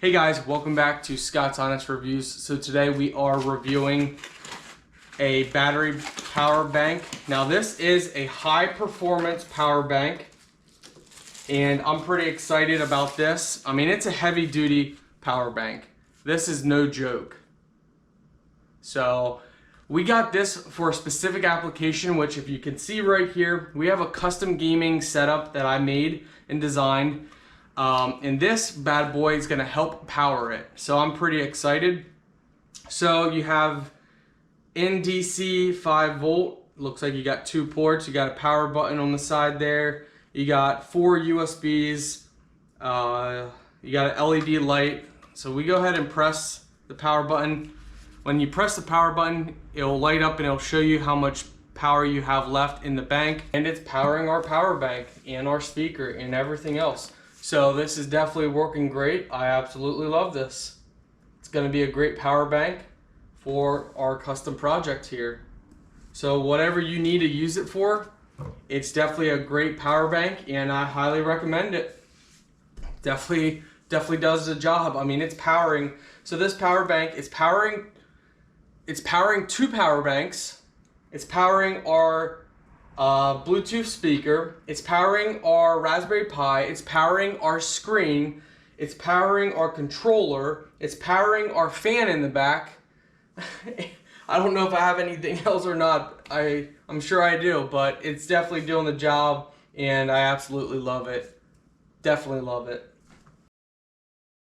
Hey guys, welcome back to Scott's Honest Reviews. So today we are reviewing a battery power bank. Now this is a high performance power bank and I'm pretty excited about this. I mean, it's a heavy duty power bank. This is no joke. So we got this for a specific application, which if you can see right here, we have a custom gaming setup that I made and designed. And this bad boy is going to help power it. So I'm pretty excited. So you have NDC 5 volt. Looks like you got 2 ports. You got a power button on the side there. You got 4 USBs. You got an LED light. So we go ahead and press the power button. When you press the power button, it'll light up and it'll show you how much power you have left in the bank. And it's powering our power bank and our speaker and everything else. So this is definitely working great. I absolutely love this. It's going to be a great power bank for our custom project here. So whatever you need to use it for, it's definitely a great power bank and I highly recommend it. Definitely does the job. I mean, it's powering. So this power bank is powering 2 power banks. It's powering our Bluetooth speaker, it's powering our Raspberry Pi, it's powering our screen, it's powering our controller, it's powering our fan in the back. I don't know if I have anything else or not. I'm sure I do, but it's definitely doing the job and I absolutely love it. Definitely love it.